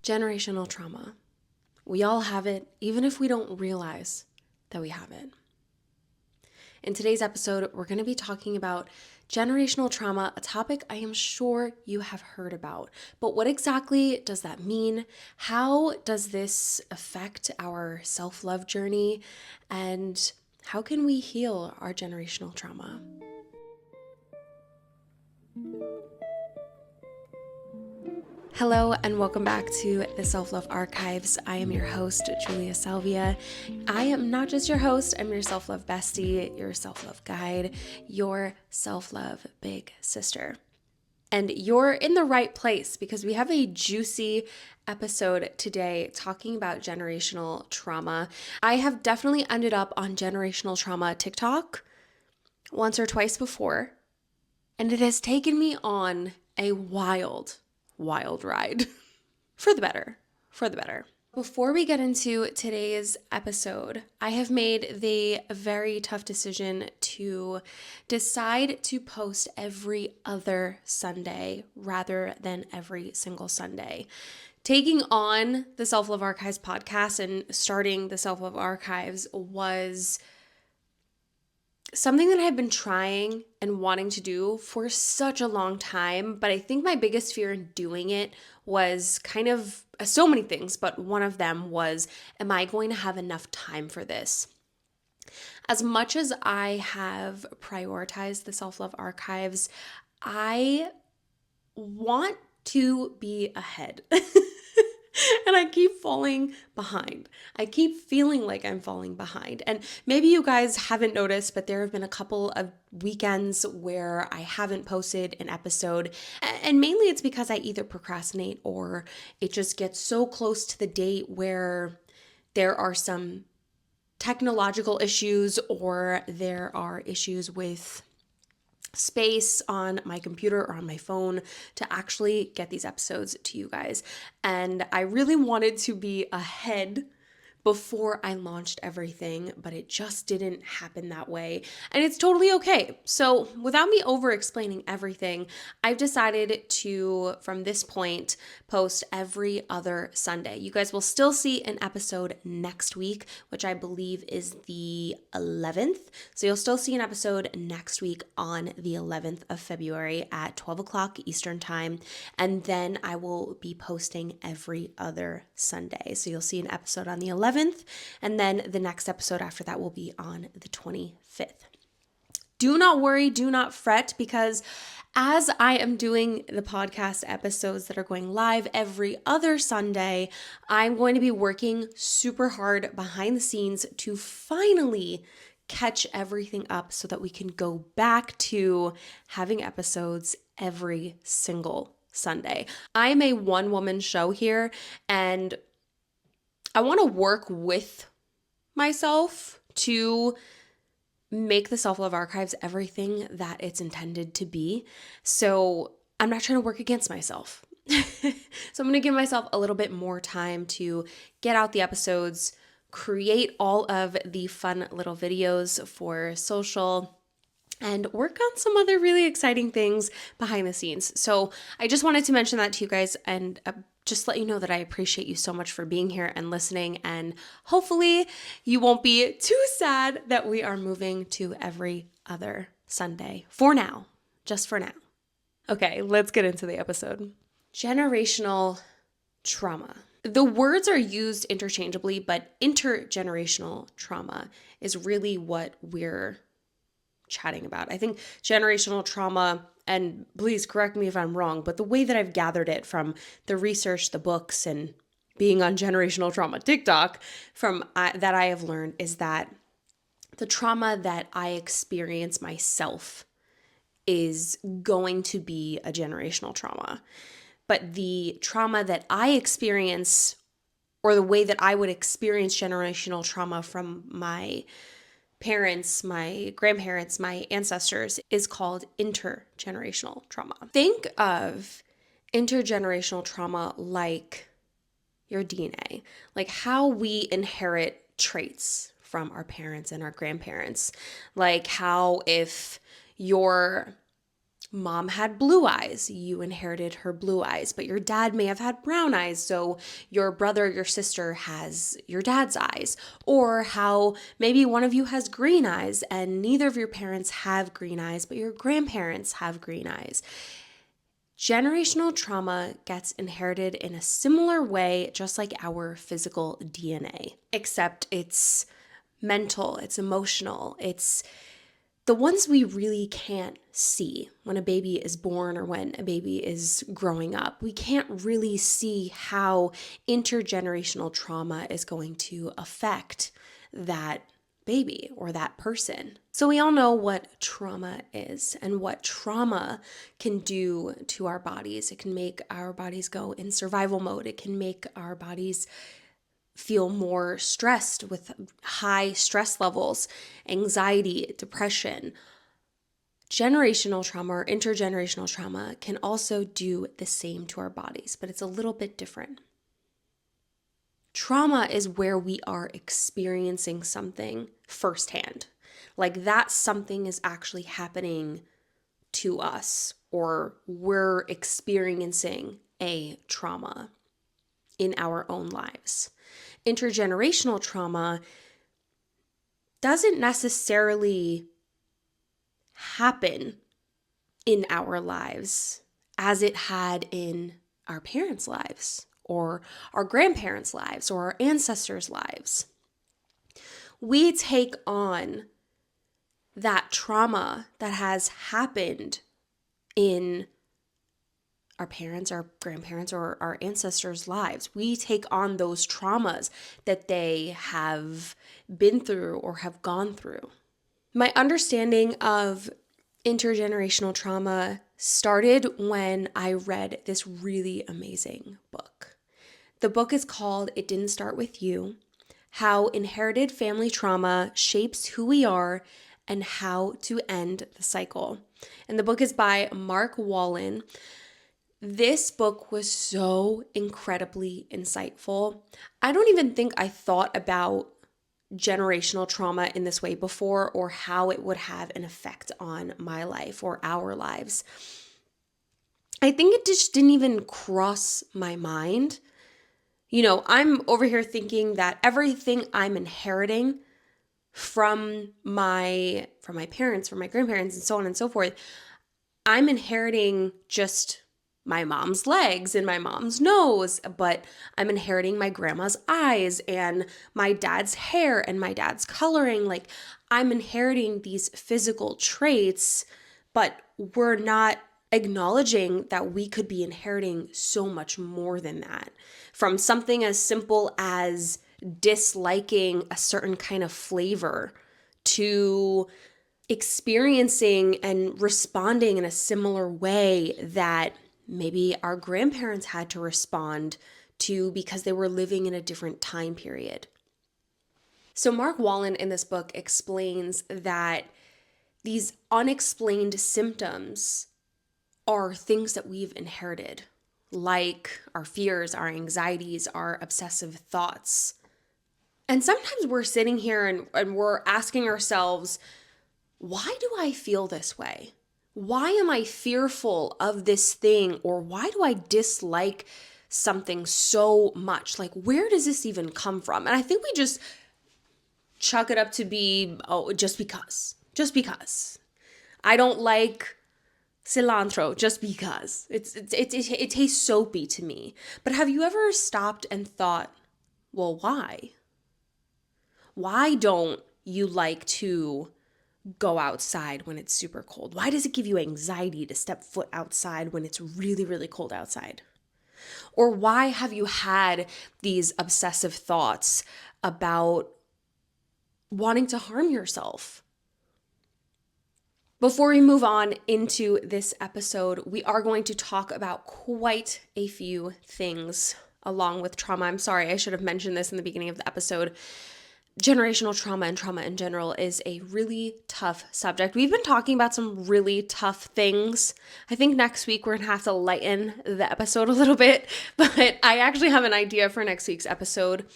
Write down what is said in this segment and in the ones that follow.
Generational trauma. We all have it, even if we don't realize that we have it. In today's episode, we're going to be talking about generational trauma, a topic I am sure you have heard about. But what exactly does that mean? How does this affect our self-love journey? And how can we heal our generational trauma? Hello and welcome back to the Self-Love Archives. I am your host, Julia Salvia. I am not just your host, I'm your self-love bestie, your self-love guide, your self-love big sister. And you're in the right place because we have a juicy episode today talking about generational trauma. I have definitely ended up on generational trauma TikTok once or twice before, and it has taken me on a wild ride for the better. Before we get into today's episode, I have made the very tough decision to decide to post every other Sunday rather than every single Sunday. Taking on the Self-Love Archives podcast and starting the Self-Love Archives was something that I've been trying and wanting to do for such a long time, but I think my biggest fear in doing it was kind of so many things, but one of them was, am I going to have enough time for this? As much as I have prioritized the Self-Love Archives, I want to be ahead. And I keep falling behind. I keep feeling like I'm falling behind. And maybe you guys haven't noticed, but there have been a couple of weekends where I haven't posted an episode. And mainly it's because I either procrastinate or it just gets so close to the date where there are some technological issues or there are issues with space on my computer or on my phone to actually get these episodes to you guys. And I really wanted to be ahead before I launched everything, but it just didn't happen that way. And it's totally okay. So without me over explaining everything, I've decided to, from this point, post every other Sunday. You guys will still see an episode next week, which I believe is the 11th. So you'll still see an episode next week on the 11th of February at 12 o'clock Eastern time. And then I will be posting every other Sunday. So you'll see an episode on the 11th, and then the next episode after that will be on the 25th. Do not worry, do not fret, because as I am doing the podcast episodes that are going live every other Sunday, I'm going to be working super hard behind the scenes to finally catch everything up so that we can go back to having episodes every single Sunday. I'm a one-woman show here, and I want to work with myself to make the Self-Love Archives everything that it's intended to be. So I'm not trying to work against myself. So I'm going to give myself a little bit more time to get out the episodes, create all of the fun little videos for social, and work on some other really exciting things behind the scenes. So I just wanted to mention that to you guys and just let you know that I appreciate you so much for being here and listening. And hopefully you won't be too sad that we are moving to every other Sunday for now, just for now. Okay, let's get into the episode. Generational trauma. The words are used interchangeably, but intergenerational trauma is really what we're chatting about. I think generational trauma, and please correct me if I'm wrong, but the way that I've gathered it from the research, the books, and being on generational trauma TikTok that I have learned is that the trauma that I experience myself is going to be a generational trauma. But the trauma that I experience, or the way that I would experience generational trauma from my parents, my grandparents, my ancestors, is called intergenerational trauma. Think of intergenerational trauma like your DNA, like how we inherit traits from our parents and our grandparents. Like how if your mom had blue eyes, you inherited her blue eyes, but your dad may have had brown eyes, so your brother, your sister has your dad's eyes. Or how maybe one of you has green eyes and neither of your parents have green eyes, but your grandparents have green eyes. Generational trauma gets inherited in a similar way, just like our physical DNA, except it's mental, it's emotional, it's the ones we really can't see when a baby is born or when a baby is growing up. We can't really see how intergenerational trauma is going to affect that baby or that person. So we all know what trauma is and what trauma can do to our bodies. It can make our bodies go in survival mode. It can make our bodies feel more stressed with high stress levels, anxiety, depression. Generational trauma or intergenerational trauma can also do the same to our bodies, but it's a little bit different. Trauma is where we are experiencing something firsthand. Like that something is actually happening to us, or we're experiencing a trauma in our own lives. Intergenerational trauma doesn't necessarily happen in our lives as it had in our parents' lives or our grandparents' lives or our ancestors' lives. We take on that trauma that has happened in our parents, our grandparents, or our ancestors' lives. We take on those traumas that they have been through or have gone through. My understanding of intergenerational trauma started when I read this really amazing book. The book is called It Didn't Start With You: How Inherited Family Trauma Shapes Who We Are and How to End the Cycle. And the book is by Mark Wallen. This book was so incredibly insightful. I don't even think I thought about generational trauma in this way before, or how it would have an effect on my life or our lives. I think it just didn't even cross my mind. You know, I'm over here thinking that everything I'm inheriting from my parents, from my grandparents, and so on and so forth, I'm inheriting just my mom's legs and my mom's nose, but I'm inheriting my grandma's eyes and my dad's hair and my dad's coloring. Like, I'm inheriting these physical traits, but we're not acknowledging that we could be inheriting so much more than that. From something as simple as disliking a certain kind of flavor to experiencing and responding in a similar way that maybe our grandparents had to respond to because they were living in a different time period. So Mark Wallen in this book explains that these unexplained symptoms are things that we've inherited, like our fears, our anxieties, our obsessive thoughts. And sometimes we're sitting here and we're asking ourselves, why do I feel this way? Why am I fearful of this thing? Or why do I dislike something so much? Like, where does this even come from? And I think we just chalk it up to be, just because. Just because. I don't like cilantro just because. It tastes soapy to me. But have you ever stopped and thought, well, why? Why don't you like to go outside when it's super cold? Why does it give you anxiety to step foot outside when it's really, really cold outside? Or why have you had these obsessive thoughts about wanting to harm yourself? Before we move on into this episode, we are going to talk about quite a few things along with trauma. I'm sorry, I should have mentioned this in the beginning of the episode. Generational trauma and trauma in general is a really tough subject. We've been talking about some really tough things. I think next week we're going to have to lighten the episode a little bit, but I actually have an idea for next week's episode.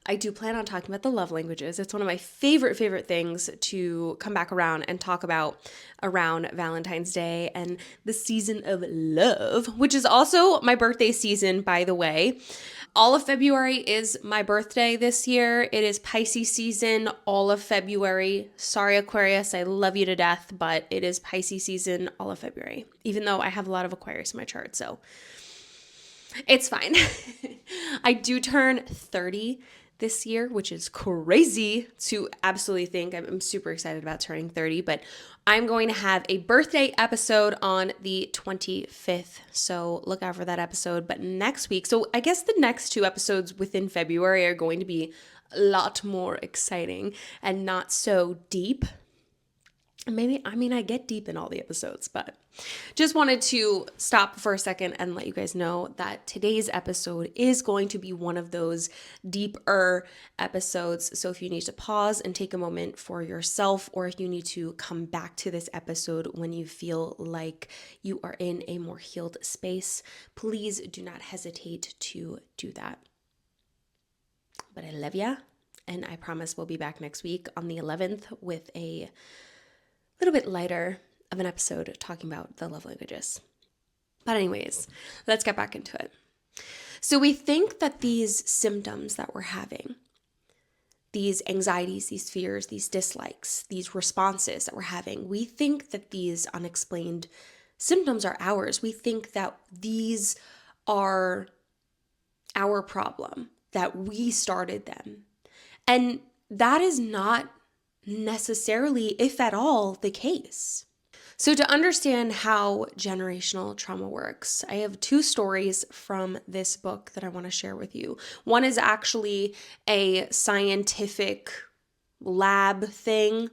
I do plan on talking about the love languages. It's one of my favorite things to come back around and talk about around Valentine's Day and the season of love, which is also my birthday season, by the way. All of February is my birthday this year. It is Pisces season all of February. Sorry, Aquarius, I love you to death, but it is Pisces season all of February, even though I have a lot of Aquarius in my chart, so it's fine. I do turn 30 this year, which is crazy to absolutely think. I'm super excited about turning 30, but I'm going to have a birthday episode on the 25th. So look out for that episode. But next week, so I guess the next two episodes within February are going to be a lot more exciting and not so deep. Maybe, I get deep in all the episodes, but just wanted to stop for a second and let you guys know that today's episode is going to be one of those deeper episodes. So if you need to pause and take a moment for yourself, or if you need to come back to this episode when you feel like you are in a more healed space, please do not hesitate to do that. But I love ya, and I promise we'll be back next week on the 11th with a little bit lighter of an episode talking about the love languages. But anyways, let's get back into it. So we think that these symptoms that we're having, these anxieties, these fears, these dislikes, these responses that we're having, we think that these unexplained symptoms are ours. We think that these are our problem, that we started them. And that is not necessarily, if at all, the case. So to understand how generational trauma works, I have two stories from this book that I want to share with you. One is actually a scientific lab thing.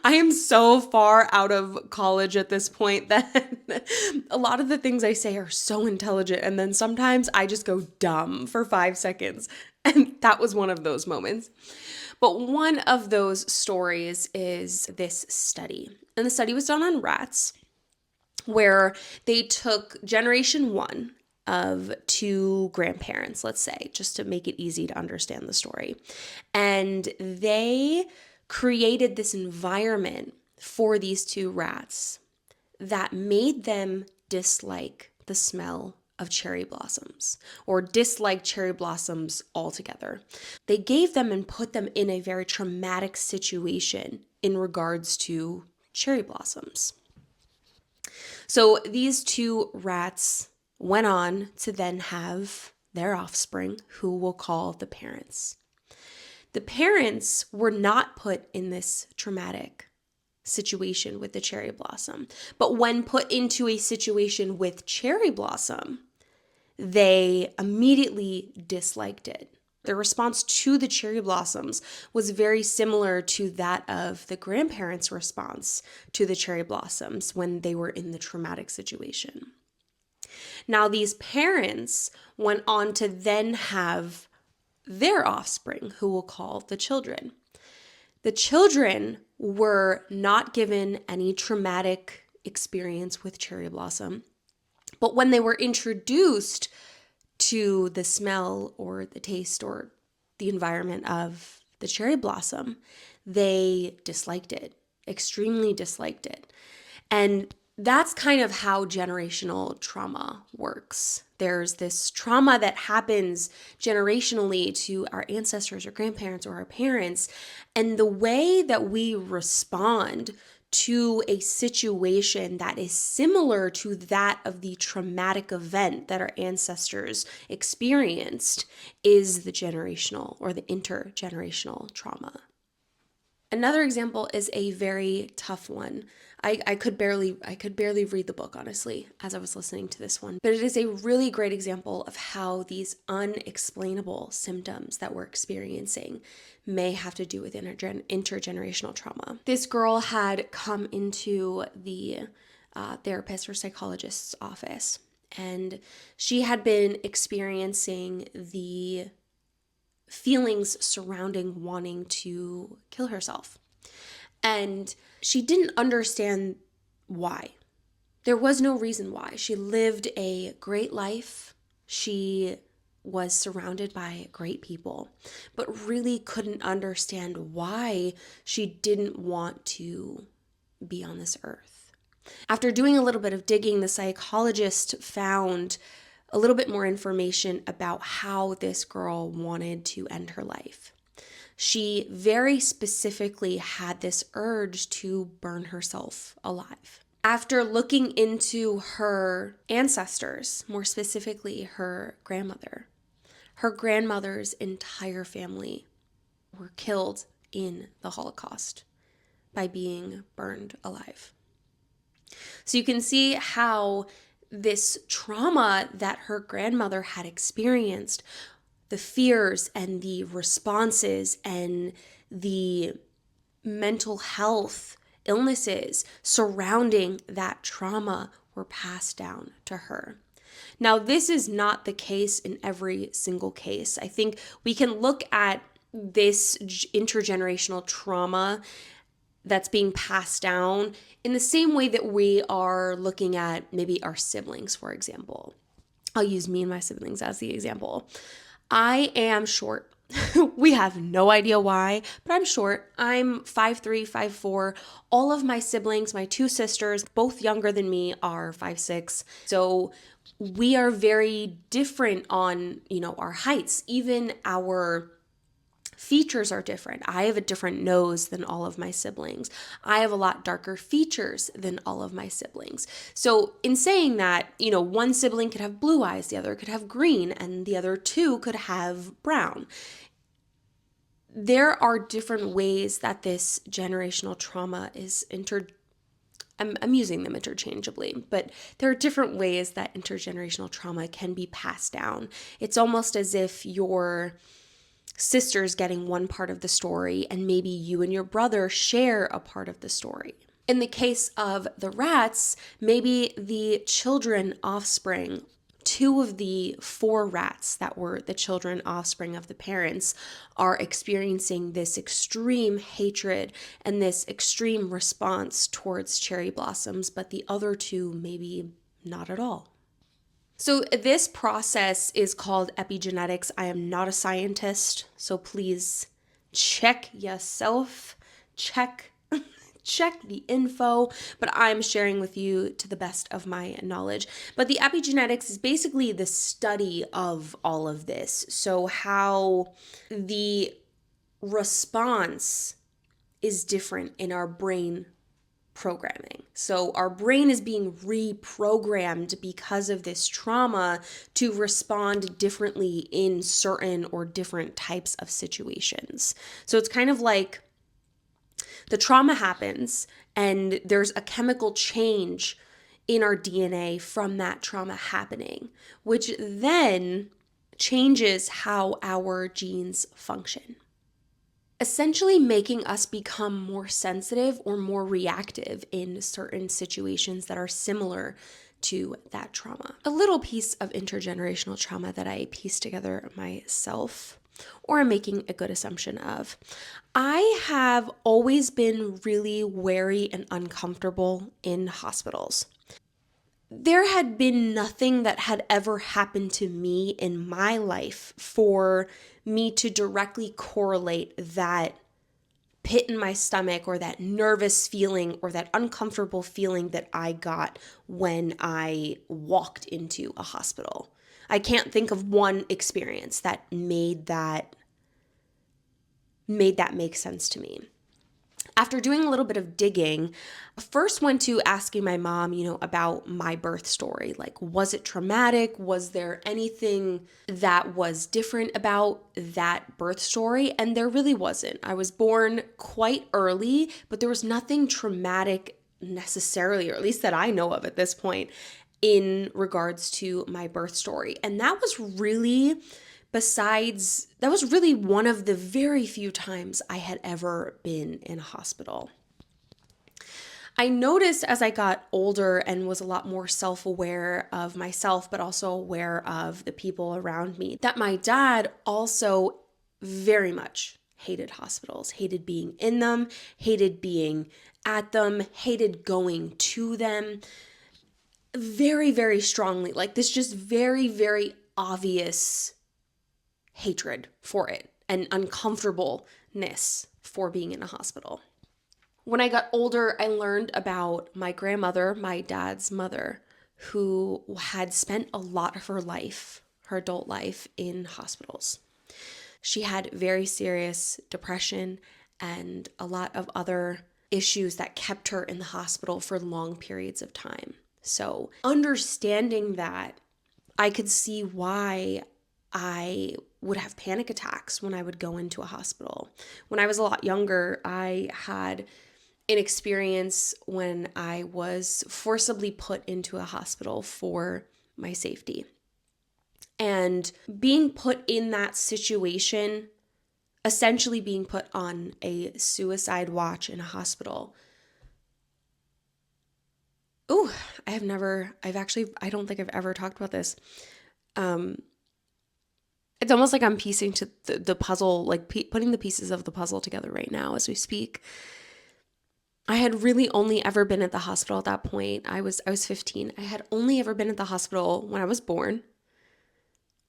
I am so far out of college at this point that a lot of the things I say are so intelligent, and then sometimes I just go dumb for 5 seconds. And that was one of those moments. But one of those stories is this study. And the study was done on rats, where they took generation one of two grandparents, let's say, just to make it easy to understand the story. And they created this environment for these two rats that made them dislike the smell of cherry blossoms, or dislike cherry blossoms altogether. They gave them and put them in a very traumatic situation in regards to cherry blossoms. So these two rats went on to then have their offspring, who we'll call the parents. The parents were not put in this traumatic situation with the cherry blossom, but when put into a situation with cherry blossom, they immediately disliked it. Their response to the cherry blossoms was very similar to that of the grandparents' response to the cherry blossoms when they were in the traumatic situation. Now, these parents went on to then have their offspring, who we'll call the children. The children were not given any traumatic experience with cherry blossom, but when they were introduced to the smell or the taste or the environment of the cherry blossom, they disliked it, extremely disliked it. And that's kind of how generational trauma works. There's this trauma that happens generationally to our ancestors or grandparents or our parents, and the way that we respond to a situation that is similar to that of the traumatic event that our ancestors experienced is the generational or the intergenerational trauma. Another example is a very tough one. I could barely read the book, honestly, as I was listening to this one. But it is a really great example of how these unexplainable symptoms that we're experiencing may have to do with intergenerational trauma. This girl had come into the therapist or psychologist's office, and she had been experiencing the feelings surrounding wanting to kill herself. And she didn't understand why. There was no reason why. She lived a great life. She was surrounded by great people, but really couldn't understand why she didn't want to be on this earth. After doing a little bit of digging, the psychologist found a little bit more information about how this girl wanted to end her life. She very specifically had this urge to burn herself alive. After looking into her ancestors, more specifically her grandmother's entire family were killed in the Holocaust by being burned alive. So you can see how this trauma that her grandmother had experienced, the fears and the responses and the mental health illnesses surrounding that trauma were passed down to her. Now, this is not the case in every single case. I think we can look at this intergenerational trauma that's being passed down in the same way that we are looking at maybe our siblings, for example. I'll use me and my siblings as the example. I am short. We have no idea why, but I'm short. I'm 5'3", 5'4". All of my siblings, my two sisters, both younger than me, are 5'6". So we are very different on, our heights. Even our features are different. I have a different nose than all of my siblings. I have a lot darker features than all of my siblings. So in saying that, one sibling could have blue eyes, the other could have green, and the other two could have brown. There are different ways that this generational trauma is I'm using them interchangeably, but there are different ways that intergenerational trauma can be passed down. It's almost as if your sister's getting one part of the story and maybe you and your brother share a part of the story. In the case of the rats, maybe the children offspring, 2 of the 4 rats that were the children offspring of the parents are experiencing this extreme hatred and this extreme response towards cherry blossoms, but the other 2 maybe not at all. So this process is called epigenetics. I am not a scientist, so please check yourself, check the info, but I'm sharing with you to the best of my knowledge. But the epigenetics is basically the study of all of this. So how the response is different in our brain programming. So our brain is being reprogrammed because of this trauma to respond differently in certain or different types of situations. So it's kind of like the trauma happens and there's a chemical change in our DNA from that trauma happening, which then changes how our genes function, essentially making us become more sensitive or more reactive in certain situations that are similar to that trauma. A little piece of intergenerational trauma that I pieced together myself, or I'm making a good assumption of. I have always been really wary and uncomfortable in hospitals. There had been nothing that had ever happened to me in my life for me to directly correlate that pit in my stomach or that nervous feeling or that uncomfortable feeling that I got when I walked into a hospital. I can't think of one experience that made that make sense to me. After doing a little bit of digging, I first went to asking my mom, about my birth story. Like, was it traumatic? Was there anything that was different about that birth story? And there really wasn't. I was born quite early, but there was nothing traumatic necessarily, or at least that I know of at this point, in regards to my birth story. And that was really one of the very few times I had ever been in a hospital. I noticed as I got older and was a lot more self-aware of myself, but also aware of the people around me, that my dad also very much hated hospitals, hated being in them, hated being at them, hated going to them very, very strongly. Like this just very, very obvious hatred for it and uncomfortableness for being in a hospital. When I got older, I learned about my grandmother, my dad's mother, who had spent a lot of her life, her adult life, in hospitals. She had very serious depression and a lot of other issues that kept her in the hospital for long periods of time. So, understanding that, I could see why I would have panic attacks when I would go into a hospital. When I was a lot younger, I had an experience when I was forcibly put into a hospital for my safety. And being put in that situation, essentially being put on a suicide watch in a hospital. Ooh, I don't think I've ever talked about this. It's almost like I'm piecing to the puzzle, like putting the pieces of the puzzle together right now as we speak. I had really only ever been at the hospital at that point. I was 15. I had only ever been at the hospital when I was born,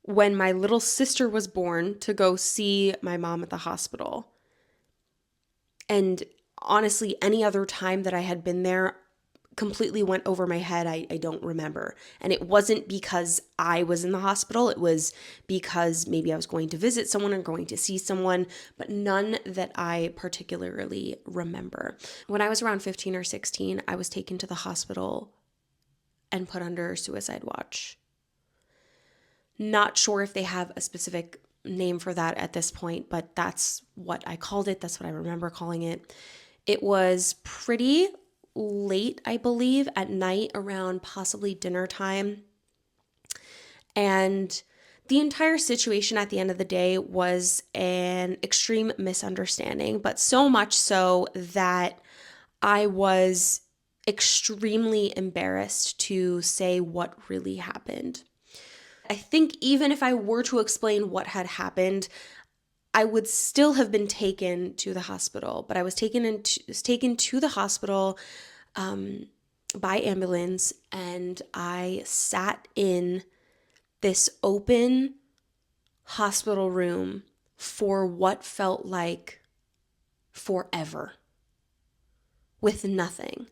when my little sister was born, to go see my mom at the hospital. And honestly, any other time that I had been there completely went over my head. I don't remember. And it wasn't because I was in the hospital. It was because maybe I was going to visit someone or going to see someone, but none that I particularly remember. When I was around 15 or 16, I was taken to the hospital and put under suicide watch. Not sure if they have a specific name for that at this point, but that's what I called it. That's what I remember calling it. It was pretty late, I believe, at night, around possibly dinner time. And the entire situation at the end of the day was an extreme misunderstanding, but so much so that I was extremely embarrassed to say what really happened. I think even if I were to explain what had happened, I would still have been taken to the hospital, but I was taken to the hospital by ambulance, and I sat in this open hospital room for what felt like forever, with nothing.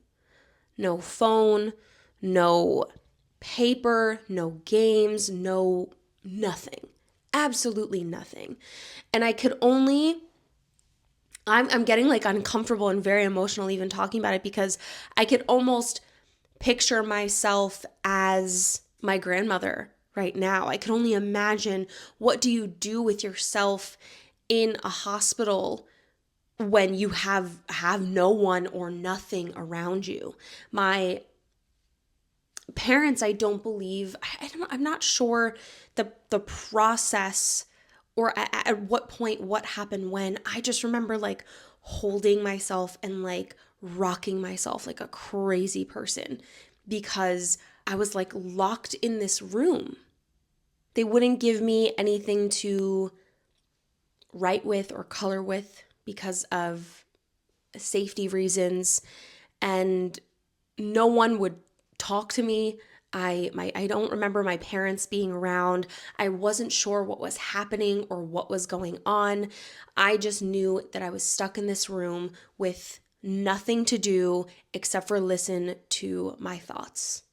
No phone, no paper, no games, no nothing. Absolutely nothing. And I could only, I'm getting like uncomfortable and very emotional even talking about it, because I could almost picture myself as my grandmother right now. I could only imagine, what do you do with yourself in a hospital when you have no one or nothing around you? My parents, I don't believe, I'm not sure the process or at what point what happened when. I just remember like holding myself and like rocking myself like a crazy person, because I was like locked in this room. They wouldn't give me anything to write with or color with because of safety reasons, and no one would talk to me. I don't remember my parents being around. I wasn't sure what was happening or what was going on. I just knew that I was stuck in this room with nothing to do except for listen to my thoughts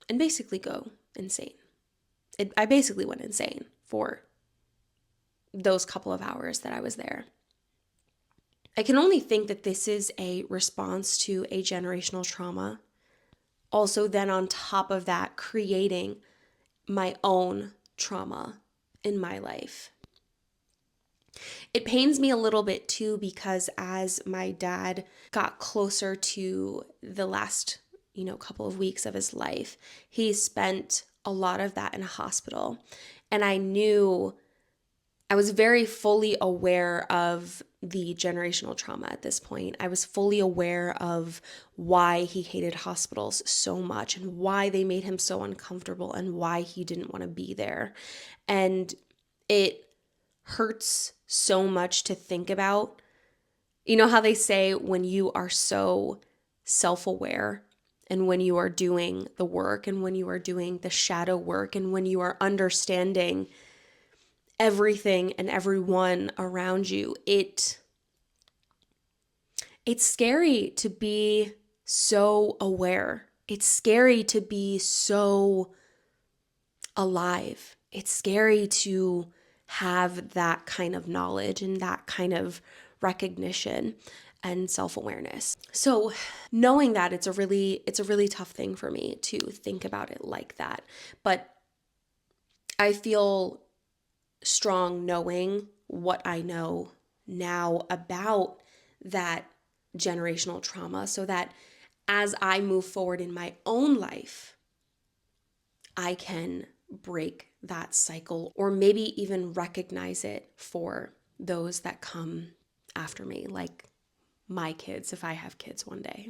and basically go insane. I basically went insane for those couple of hours that I was there. I can only think that this is a response to a generational trauma. Also, then on top of that, creating my own trauma in my life. It pains me a little bit too, because as my dad got closer to the last, couple of weeks of his life, he spent a lot of that in a hospital. And I was very fully aware of the generational trauma at this point. I was fully aware of why he hated hospitals so much and why they made him so uncomfortable and why he didn't want to be there. And it hurts so much to think about. You know how they say when you are so self-aware and when you are doing the work and when you are doing the shadow work and when you are understanding everything and everyone around you, it's scary to be so aware. It's scary to be so alive. It's scary to have that kind of knowledge and that kind of recognition and self-awareness. So knowing that, it's a really tough thing for me to think about it like that. But I feel strong knowing what I know now about that generational trauma, so that as I move forward in my own life, I can break that cycle, or maybe even recognize it for those that come after me, like my kids, if I have kids one day.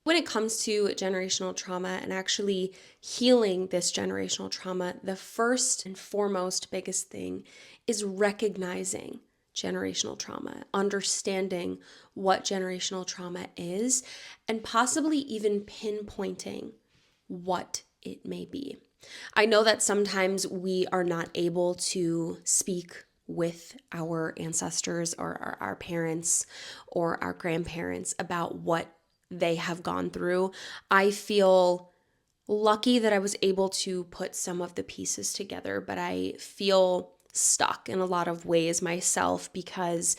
When it comes to generational trauma and actually healing this generational trauma, the first and foremost biggest thing is recognizing generational trauma, understanding what generational trauma is, and possibly even pinpointing what it may be. I know that sometimes we are not able to speak with our ancestors or our parents or our grandparents about what they have gone through. I feel lucky that I was able to put some of the pieces together, but I feel stuck in a lot of ways myself because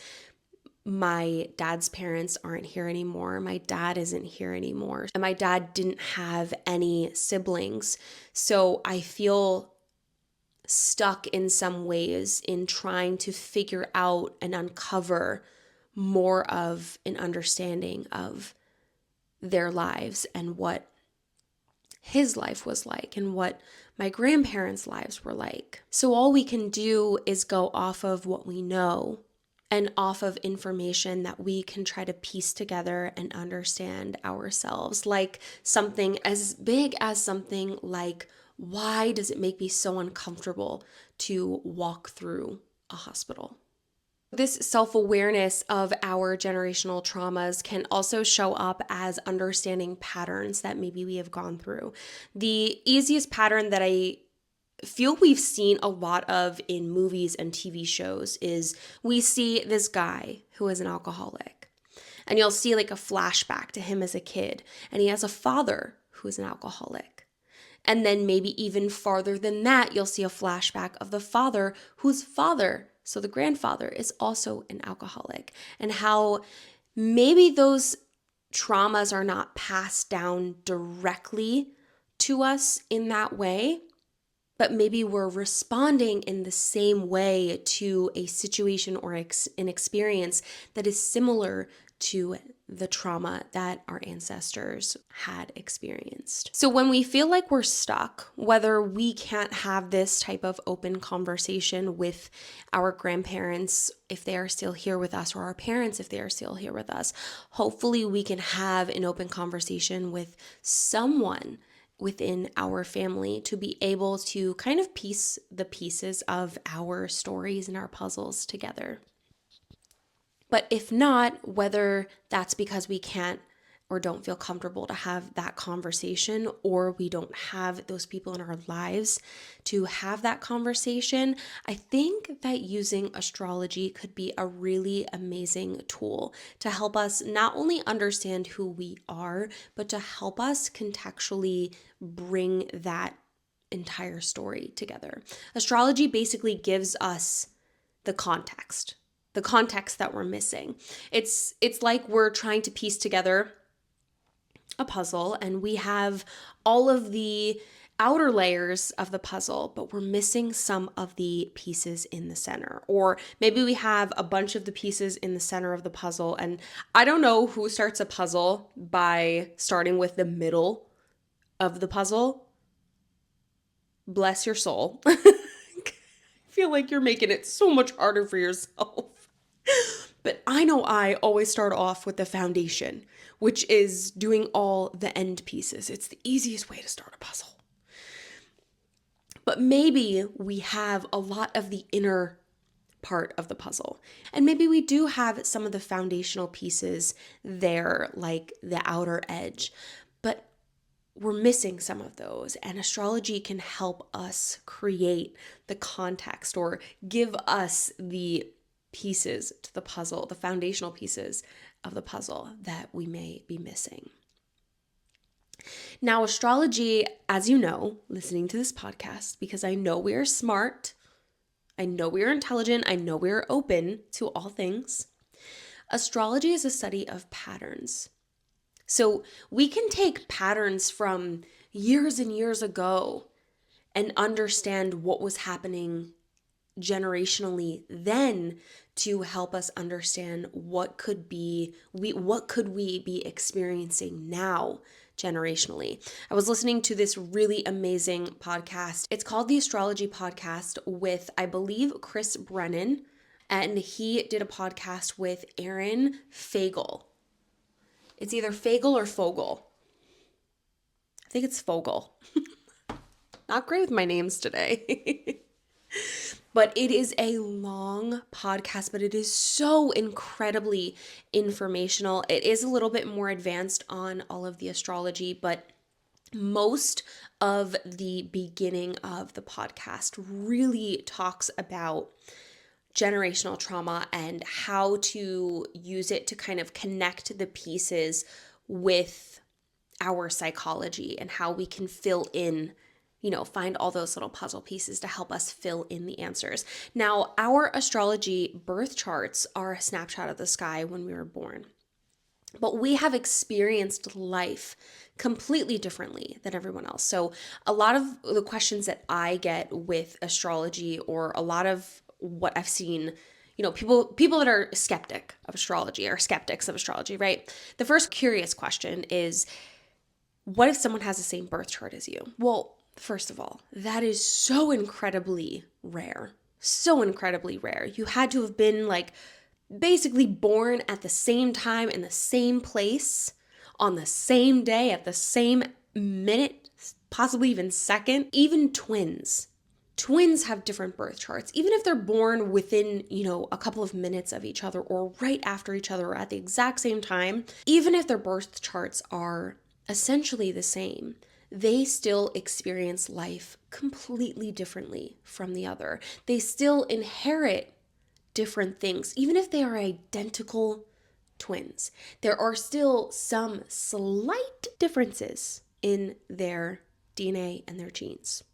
my dad's parents aren't here anymore. My dad isn't here anymore. And my dad didn't have any siblings. So I feel stuck in some ways in trying to figure out and uncover more of an understanding of their lives and what his life was like and what my grandparents' lives were like. So all we can do is go off of what we know and off of information that we can try to piece together and understand ourselves. Like something as big as something like, why does it make me so uncomfortable to walk through a hospital? This self-awareness of our generational traumas can also show up as understanding patterns that maybe we have gone through. The easiest pattern that I feel we've seen a lot of in movies and TV shows is we see this guy who is an alcoholic, and you'll see like a flashback to him as a kid, and he has a father who is an alcoholic. And then maybe even farther than that, you'll see a flashback of the father whose father, so the grandfather, is also an alcoholic, and how maybe those traumas are not passed down directly to us in that way, but maybe we're responding in the same way to a situation or an experience that is similar to the trauma that our ancestors had experienced. So when we feel like we're stuck, whether we can't have this type of open conversation with our grandparents if they are still here with us, or our parents if they are still here with us, hopefully we can have an open conversation with someone within our family to be able to kind of piece the pieces of our stories and our puzzles together. But if not, whether that's because we can't or don't feel comfortable to have that conversation, or we don't have those people in our lives to have that conversation, I think that using astrology could be a really amazing tool to help us not only understand who we are, but to help us contextually bring that entire story together. Astrology basically gives us the context that we're missing. It's like we're trying to piece together a puzzle, and we have all of the outer layers of the puzzle, but we're missing some of the pieces in the center. Or maybe we have a bunch of the pieces in the center of the puzzle, and I don't know who starts a puzzle by starting with the middle of the puzzle. Bless your soul. I feel like you're making it so much harder for yourself. But I know I always start off with the foundation, which is doing all the end pieces. It's the easiest way to start a puzzle. But maybe we have a lot of the inner part of the puzzle. And maybe we do have some of the foundational pieces there, like the outer edge. But we're missing some of those, and astrology can help us create the context or give us the pieces to the puzzle, the foundational pieces of the puzzle that we may be missing. Now, astrology, as you know, listening to this podcast, because I know we are smart, I know we are intelligent, I know we are open to all things. Astrology is a study of patterns. So we can take patterns from years and years ago and understand what was happening generationally then to help us understand what could we be experiencing now generationally. I was listening to this really amazing podcast. It's called the Astrology Podcast with, I believe, Chris Brennan, and he did a podcast with Aaron Fagel. It's either Fagel or Fogel. I think it's Fogel. Not great with my names today. But it is a long podcast, but it is so incredibly informational. It is a little bit more advanced on all of the astrology, but most of the beginning of the podcast really talks about generational trauma and how to use it to kind of connect the pieces with our psychology and how we can fill in, find all those little puzzle pieces to help us fill in the answers. Now, our astrology birth charts are a snapshot of the sky when we were born, but we have experienced life completely differently than everyone else. So a lot of the questions that I get with astrology, or a lot of what I've seen, people that are skeptics of astrology, right? The first curious question is, what if someone has the same birth chart as you? Well, first of all, that is so incredibly rare. So incredibly rare. You had to have been basically born at the same time in the same place on the same day at the same minute, possibly even second. Even twins have different birth charts, even if they're born within, a couple of minutes of each other or right after each other or at the exact same time. Even if their birth charts are essentially the same, they still experience life completely differently from the other. They still inherit different things, even if they are identical twins. There are still some slight differences in their DNA and their genes.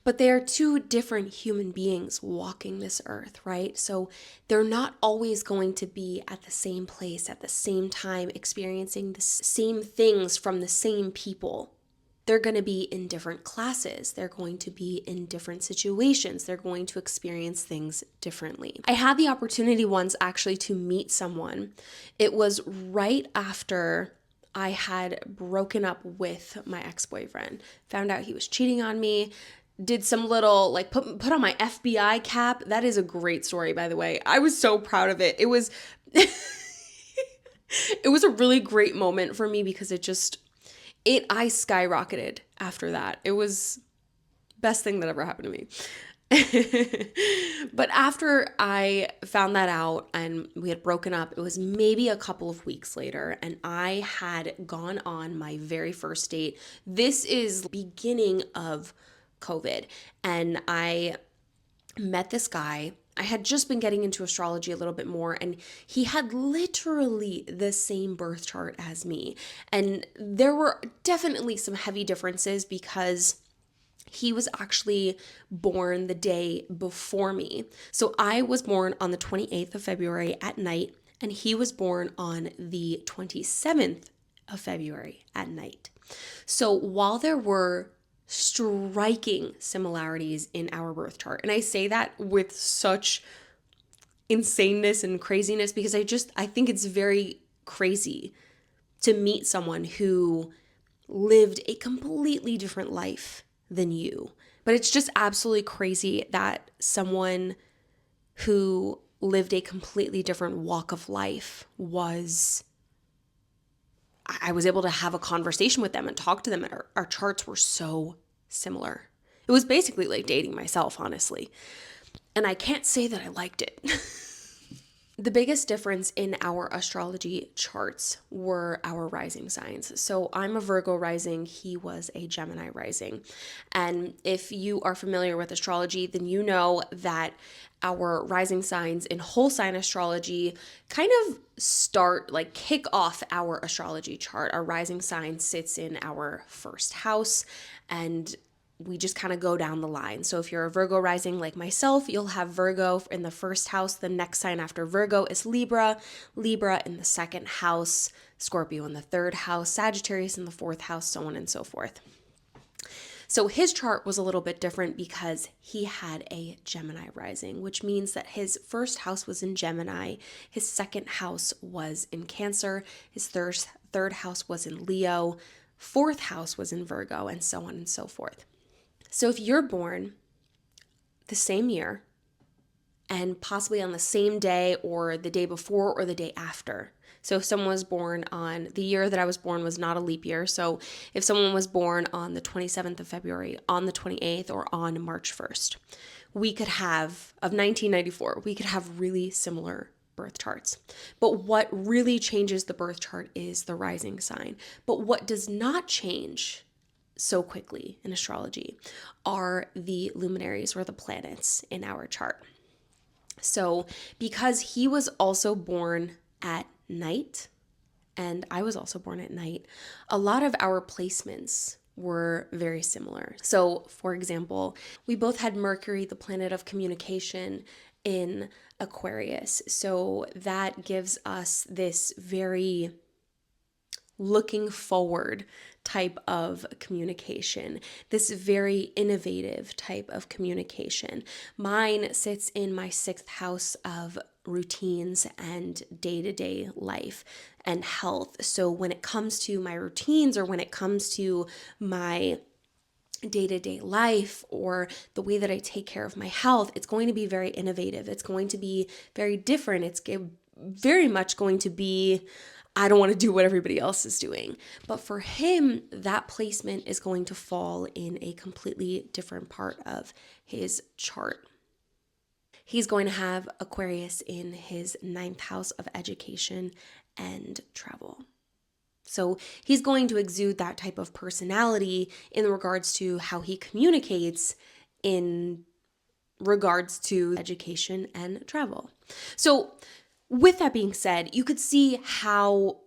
But they are two different human beings walking this earth, right? So they're not always going to be at the same place at the same time, experiencing the same things from the same people. They're going to be in different classes. They're going to be in different situations. They're going to experience things differently. I had the opportunity once actually to meet someone. It was right after I had broken up with my ex-boyfriend. Found out he was cheating on me. Did some little, put on my FBI cap. That is a great story, by the way. I was so proud of it. It was, it was a really great moment for me because I skyrocketed after that. It was best thing that ever happened to me. But after I found that out and we had broken up, it was maybe a couple of weeks later, and I had gone on my very first date. This is the beginning of COVID, and I met this guy. I had just been getting into astrology a little bit more, and he had literally the same birth chart as me. And there were definitely some heavy differences because he was actually born the day before me. So I was born on the 28th of February at night, and he was born on the 27th of February at night. So while there were striking similarities in our birth chart, and I say that with such insaneness and craziness because I think it's very crazy to meet someone who lived a completely different life than you. But it's just absolutely crazy that someone who lived a completely different walk of life I was able to have a conversation with them and talk to them, and our charts were so similar. It was basically like dating myself, honestly. And I can't say that I liked it. The biggest difference in our astrology charts were our rising signs. So I'm a Virgo rising, he was a Gemini rising. And if you are familiar with astrology, then you know that our rising signs in whole sign astrology kind of kick off our astrology chart. Our rising sign sits in our first house, and we just kind of go down the line. So if you're a Virgo rising like myself, you'll have Virgo in the first house. The next sign after Virgo is Libra, Libra in the second house, Scorpio in the third house, Sagittarius in the fourth house, so on and so forth. So his chart was a little bit different because he had a Gemini rising, which means that his first house was in Gemini, his second house was in Cancer, his third house was in Leo, fourth house was in Virgo, and so on and so forth. So if you're born the same year and possibly on the same day or the day before or the day after, so if someone was born on the year that I was born was not a leap year, so if someone was born on the 27th of February, on the 28th, or on March 1st, we could have, of 1994, we could have really similar birth charts. But what really changes the birth chart is the rising sign. But what does not change so quickly in astrology are the luminaries or the planets in our chart. So because he was also born at night and I was also born at night, a lot of our placements were very similar. So for example, we both had Mercury, the planet of communication, in Aquarius. So that gives us this very looking forward type of communication, this very innovative type of communication. Mine sits in my sixth house of routines and day-to-day life and health. So when it comes to my routines or when it comes to my day-to-day life or the way that I take care of my health, it's going to be very innovative. It's going to be very different. It's very much going to be, I don't want to do what everybody else is doing. But for him, that placement is going to fall in a completely different part of his chart. He's going to have Aquarius in his ninth house of education and travel. So he's going to exude that type of personality in regards to how he communicates in regards to education and travel. So with that being said, you could see how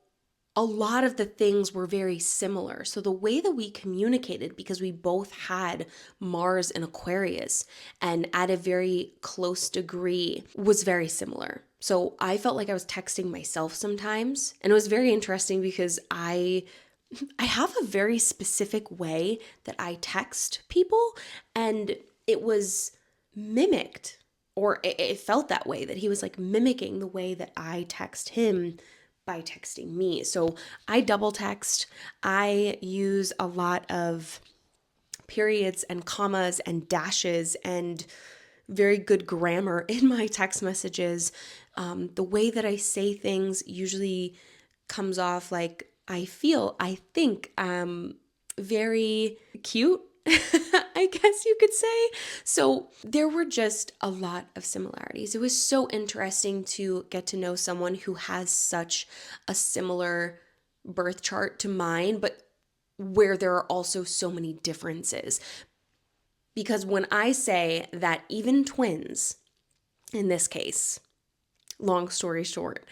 a lot of the things were very similar. So the way that we communicated, because we both had Mars in Aquarius and at a very close degree, was very similar. So I felt like I was texting myself sometimes, and it was very interesting because I have a very specific way that I text people, and it was mimicked, or it felt that way, that he was like mimicking the way that I text him by texting me. So I double text. I use a lot of periods and commas and dashes and very good grammar in my text messages. The way that I say things usually comes off like I think very cute, I guess you could say. So there were just a lot of similarities. It was so interesting to get to know someone who has such a similar birth chart to mine, but where there are also so many differences. Because when I say that even twins, in this case, long story short,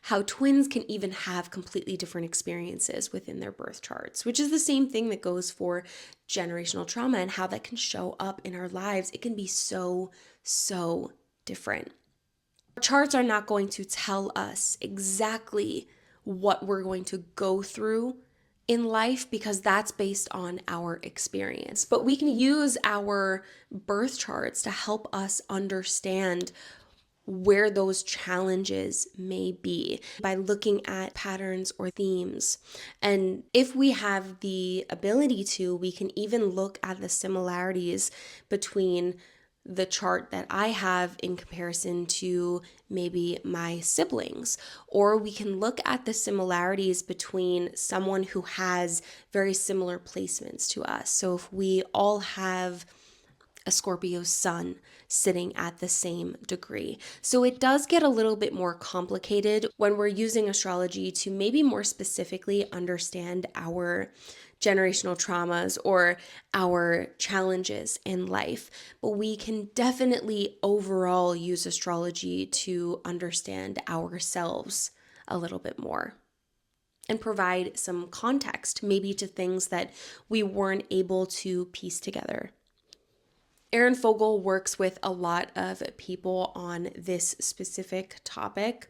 how twins can even have completely different experiences within their birth charts, which is the same thing that goes for generational trauma and how that can show up in our lives. It can be so, so different. Our charts are not going to tell us exactly what we're going to go through in life because that's based on our experience. But we can use our birth charts to help us understand where those challenges may be by looking at patterns or themes. And if we have the ability to, we can even look at the similarities between the chart that I have in comparison to maybe my siblings, or we can look at the similarities between someone who has very similar placements to us. So if we all have a Scorpio sun sitting at the same degree. So it does get a little bit more complicated when we're using astrology to maybe more specifically understand our generational traumas or our challenges in life. But we can definitely overall use astrology to understand ourselves a little bit more and provide some context, maybe to things that we weren't able to piece together. Erin Fogel works with a lot of people on this specific topic.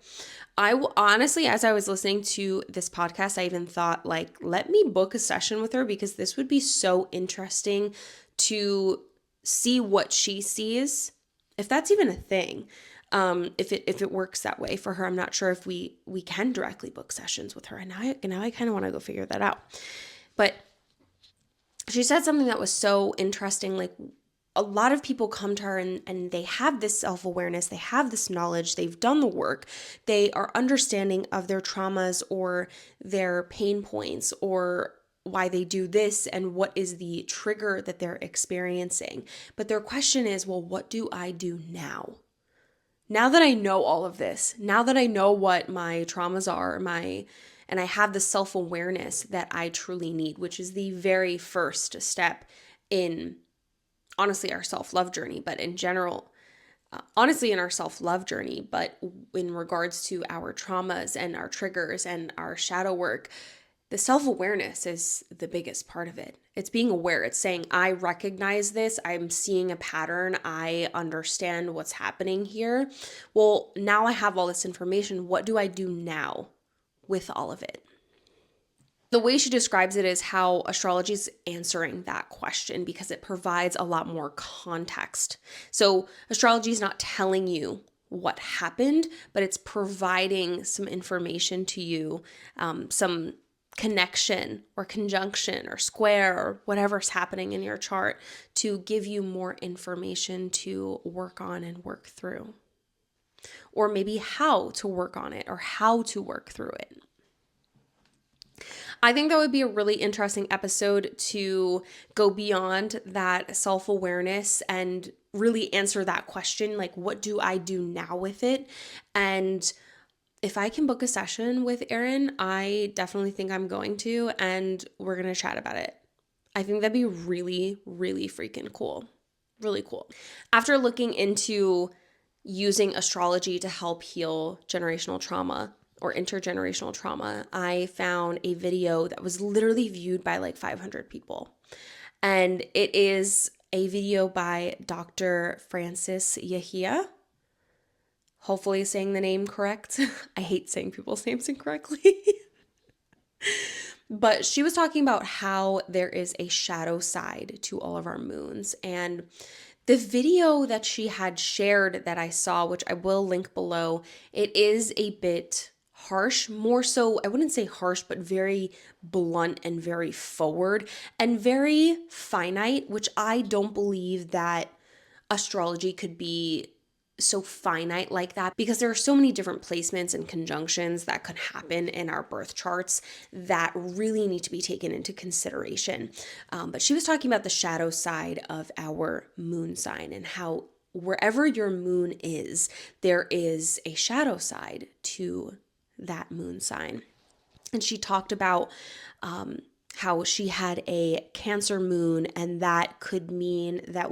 Honestly, as I was listening to this podcast, I even thought, like, let me book a session with her because this would be so interesting to see what she sees, if that's even a thing. If it works that way for her. I'm not sure if we can directly book sessions with her. And now I kind of want to go figure that out. But she said something that was so interesting, like, a lot of people come to her and they have this self-awareness, they have this knowledge, they've done the work, they are understanding of their traumas or their pain points or why they do this and what is the trigger that they're experiencing. But their question is, well, what do I do now? Now that I know all of this, now that I know what my traumas are, and I have the self-awareness that I truly need, which is the very first step in honestly our self-love journey, but in general, honestly in our self-love journey, but in regards to our traumas and our triggers and our shadow work, the self-awareness is the biggest part of it. It's being aware. It's saying, I recognize this. I'm seeing a pattern. I understand what's happening here. Well, now I have all this information. What do I do now with all of it? The way she describes it is how astrology is answering that question because it provides a lot more context. So astrology is not telling you what happened, but it's providing some information to you, some connection or conjunction or square or whatever's happening in your chart to give you more information to work on and work through. Or maybe how to work on it or how to work through it. I think that would be a really interesting episode to go beyond that self-awareness and really answer that question, like, what do I do now with it? And if I can book a session with Erin, I definitely think I'm going to, and we're going to chat about it. I think that'd be really, really freaking cool. Really cool. After looking into using astrology to help heal generational trauma, or intergenerational trauma, I found a video that was literally viewed by like 500 people. And it is a video by Dr. Francis Yahia. Hopefully saying the name correct. I hate saying people's names incorrectly. But she was talking about how there is a shadow side to all of our moons. And the video that she had shared that I saw, which I will link below, it is a bit harsh, more so, I wouldn't say harsh, but very blunt and very forward and very finite, which I don't believe that astrology could be so finite like that because there are so many different placements and conjunctions that could happen in our birth charts that really need to be taken into consideration. But she was talking about the shadow side of our moon sign and how wherever your moon is, there is a shadow side to that moon sign. And she talked about how she had a Cancer moon, and that could mean that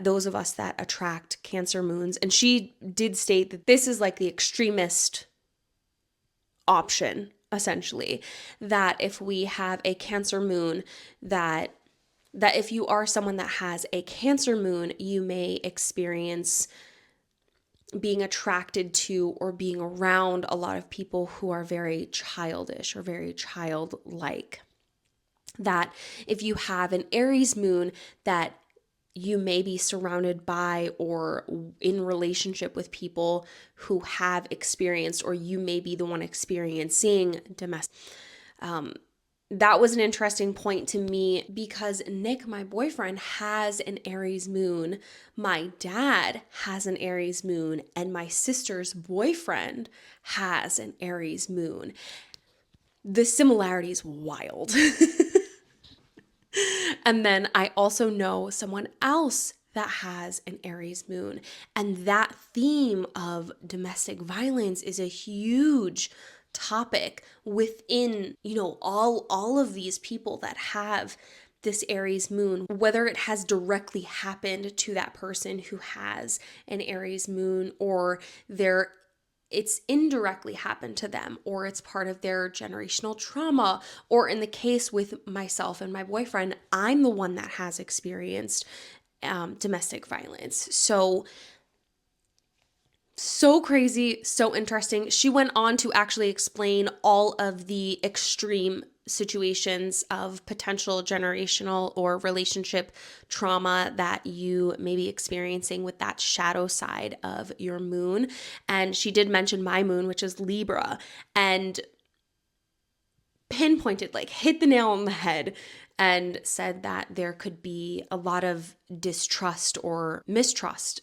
those of us that attract Cancer moons, and she did state that this is like the extremist option, essentially, that if we have a Cancer moon, that if you are someone that has a Cancer moon, you may experience being attracted to or being around a lot of people who are very childish or very childlike. That if you have an Aries moon, that you may be surrounded by or in relationship with people who have experienced, or you may be the one experiencing domestic. That was an interesting point to me because Nick, my boyfriend, has an Aries moon. My dad has an Aries moon, and my sister's boyfriend has an Aries moon. The similarity is wild. And then I also know someone else that has an Aries moon. And that theme of domestic violence is a huge topic within, all of these people that have this Aries moon, whether it has directly happened to that person who has an Aries moon, or it's indirectly happened to them, or it's part of their generational trauma, or in the case with myself and my boyfriend, I'm the one that has experienced domestic violence. So crazy, so interesting. She went on to actually explain all of the extreme situations of potential generational or relationship trauma that you may be experiencing with that shadow side of your moon. And she did mention my moon, which is Libra, and pinpointed, like hit the nail on the head, and said that there could be a lot of distrust or mistrust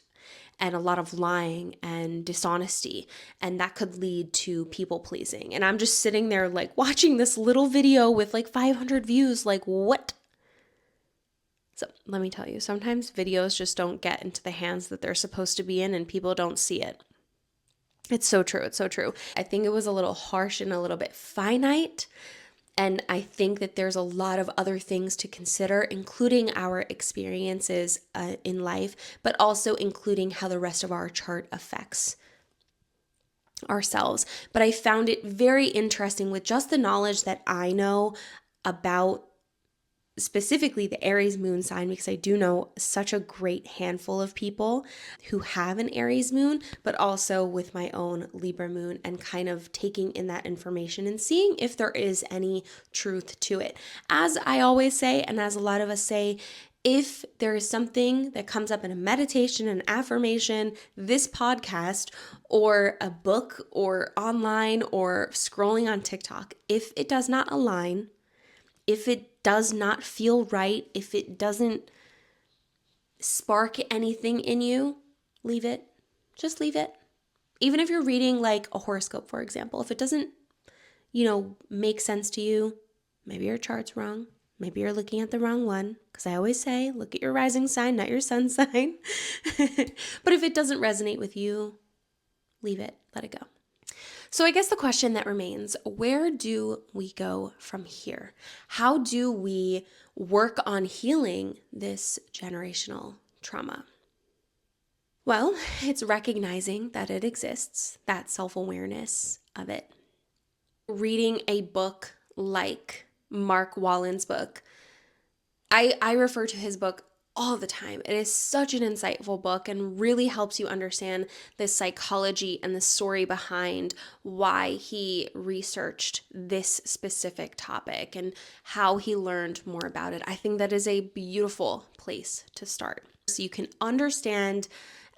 and a lot of lying and dishonesty, and that could lead to people pleasing. And I'm just sitting there like watching this little video with like 500 views, like what? So let me tell you, sometimes videos just don't get into the hands that they're supposed to be in, and people don't see it. It's so true. It's so true. I think it was a little harsh and a little bit finite. And I think that there's a lot of other things to consider, including our experiences in life, but also including how the rest of our chart affects ourselves. But I found it very interesting with just the knowledge that I know about specifically the Aries moon sign, because I do know such a great handful of people who have an Aries moon, but also with my own Libra moon, and kind of taking in that information and seeing if there is any truth to it. As I always say, and as a lot of us say, if there is something that comes up in a meditation, an affirmation, this podcast, or a book, or online, or scrolling on TikTok, if it does not align, if it does not feel right, if it doesn't spark anything in you, leave it. Just leave it. Even if you're reading like a horoscope, for example, if it doesn't, make sense to you, maybe your chart's wrong. Maybe you're looking at the wrong one, because I always say, look at your rising sign, not your sun sign. But if it doesn't resonate with you, leave it, let it go. So I guess the question that remains, where do we go from here? How do we work on healing this generational trauma? Well, it's recognizing that it exists, that self-awareness of it. Reading a book like Mark Wallen's book. I refer to his book all the time. It is such an insightful book and really helps you understand the psychology and the story behind why he researched this specific topic and how he learned more about it. I think that is a beautiful place to start. So you can understand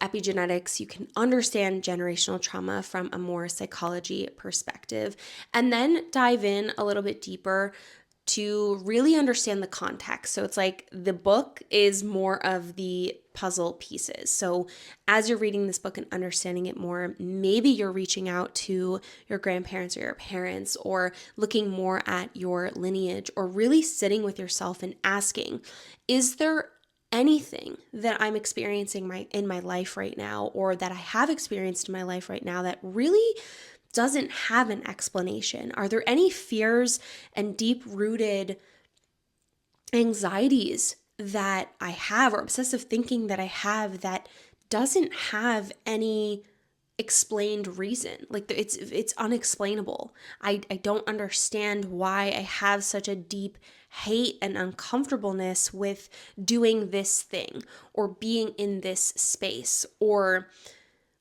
epigenetics, you can understand generational trauma from a more psychology perspective, and then dive in a little bit deeper to really understand the context. So it's like the book is more of the puzzle pieces. So as you're reading this book and understanding it more, maybe you're reaching out to your grandparents or your parents, or looking more at your lineage, or really sitting with yourself and asking, is there anything that I'm experiencing in my life right now, or that I have experienced in my life right now, that really doesn't have an explanation? Are there any fears and deep-rooted anxieties that I have, or obsessive thinking that I have, that doesn't have any explained reason? Like it's unexplainable. I don't understand why I have such a deep hate and uncomfortableness with doing this thing or being in this space, or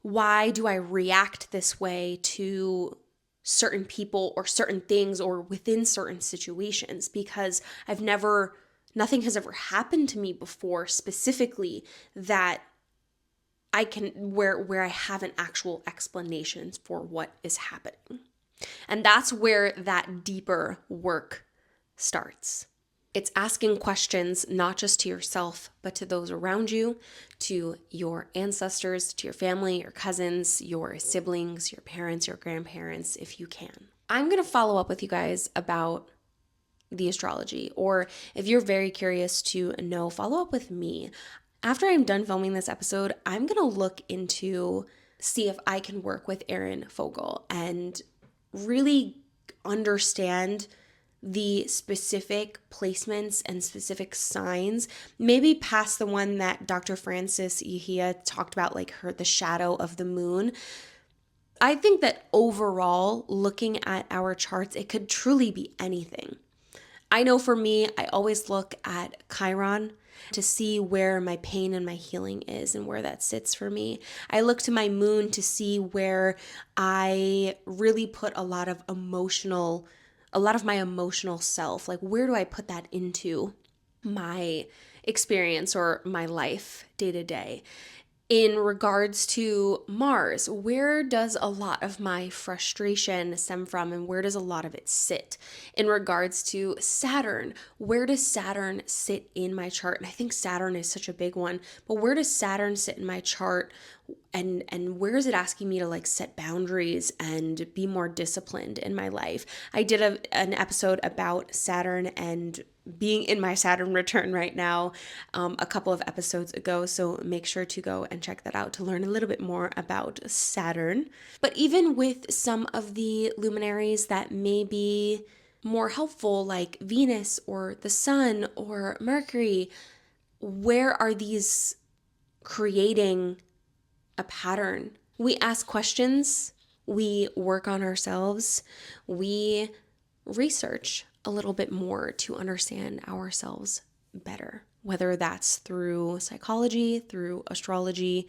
why do I react this way to certain people or certain things or within certain situations? Because nothing has ever happened to me before specifically that I can, where I have an actual explanation for what is happening. And that's where that deeper work starts. It's asking questions, not just to yourself, but to those around you, to your ancestors, to your family, your cousins, your siblings, your parents, your grandparents, if you can. I'm going to follow up with you guys about the astrology, or if you're very curious to know, follow up with me. After I'm done filming this episode, I'm going to look into see if I can work with Erin Fogel and really understand the specific placements and specific signs, maybe past the one that Dr. Francis Yehia talked about, like the shadow of the moon. I think that overall, looking at our charts, it could truly be anything. I know for me, I always look at Chiron to see where my pain and my healing is and where that sits for me. I look to my moon to see where I really put a lot of my emotional self. Like, where do I put that into my experience or my life day to day? In regards to Mars, where does a lot of my frustration stem from and where does a lot of it sit? In regards to Saturn, where does Saturn sit in my chart? And I think Saturn is such a big one, but where does Saturn sit in my chart? And where is it asking me to like set boundaries and be more disciplined in my life? I did an episode about Saturn and being in my Saturn return right now a couple of episodes ago, so make sure to go and check that out to learn a little bit more about Saturn. But even with some of the luminaries that may be more helpful, like Venus or the Sun or Mercury, where are these creating a pattern? We ask questions, we work on ourselves, we research a little bit more to understand ourselves better, whether that's through psychology, through astrology,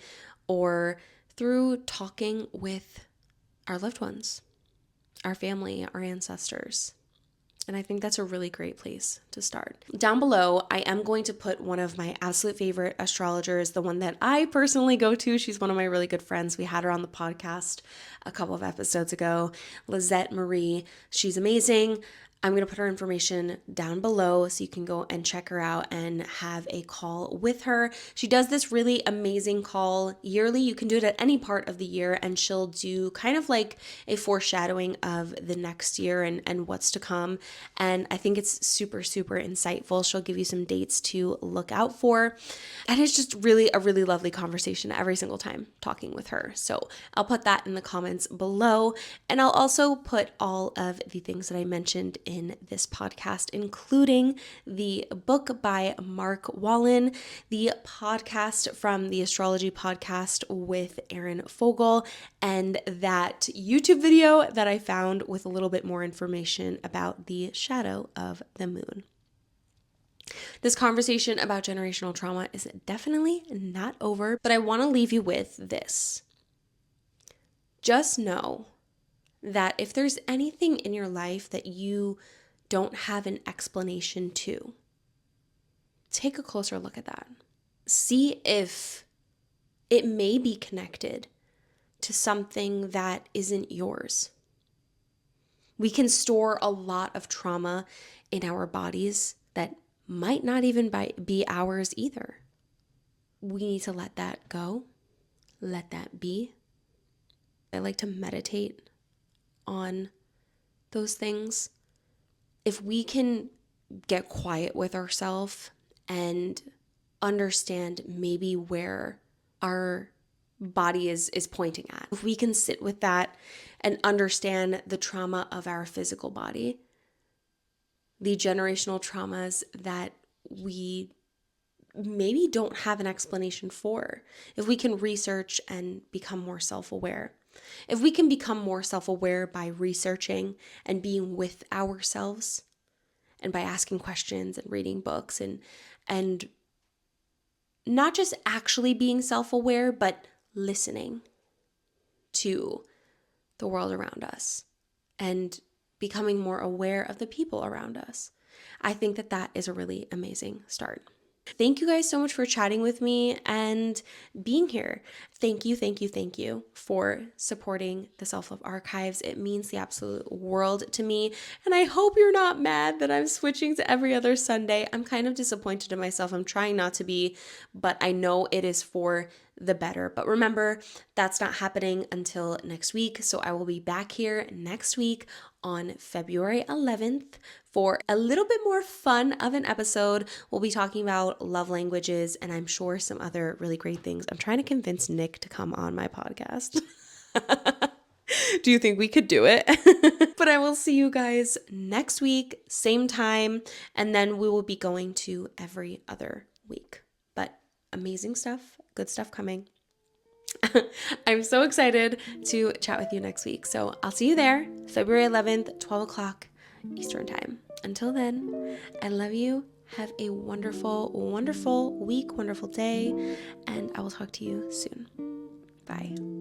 or through talking with our loved ones, our family, our ancestors. And I think that's a really great place to start. Down below, I am going to put one of my absolute favorite astrologers, the one that I personally go to. She's one of my really good friends. We had her on the podcast a couple of episodes ago, Lizette Marie. She's amazing. I'm going to put her information down below so you can go and check her out and have a call with her. She does this really amazing call yearly. You can do it at any part of the year, and she'll do kind of like a foreshadowing of the next year and what's to come. And I think it's super, super insightful. She'll give you some dates to look out for. And it's just really a really lovely conversation every single time talking with her. So I'll put that in the comments below. And I'll also put all of the things that I mentioned in this podcast, including the book by Mark Wallen, the podcast from the Astrology Podcast with Erin Fogel, and that YouTube video that I found with a little bit more information about the shadow of the moon. This conversation about generational trauma is definitely not over, but I want to leave you with this. Just know that if there's anything in your life that you don't have an explanation to, take a closer look at that. See if it may be connected to something that isn't yours. We can store a lot of trauma in our bodies that might not even be ours either. We need to let that go, let that be. I like to meditate on those things. If we can get quiet with ourselves and understand maybe where our body is pointing at, if we can sit with that and understand the trauma of our physical body, the generational traumas that we maybe don't have an explanation for, if we can research and become more self-aware. If we can become more self-aware by researching and being with ourselves and by asking questions and reading books and not just actually being self-aware, but listening to the world around us and becoming more aware of the people around us, I think that is a really amazing start. Thank you guys so much for chatting with me and being here. Thank you for supporting the Self-Love Archives. It means the absolute world to me. And I hope you're not mad that I'm switching to every other Sunday. I'm kind of disappointed in myself. I'm trying not to be, but I know it is for the better. But remember, that's not happening until next week. So I will be back here next week on February 11th for a little bit more fun of an episode. We'll be talking about love languages and I'm sure some other really great things. I'm trying to convince Nick to come on my podcast. Do you think we could do it? But I will see you guys next week, same time, and then we will be going to every other week. But amazing stuff, good stuff coming. I'm so excited to chat with you next week. So I'll see you there, February 11th, 12 o'clock Eastern time. Until then, I love you. Have a wonderful, wonderful week, wonderful day, and I will talk to you soon. Bye.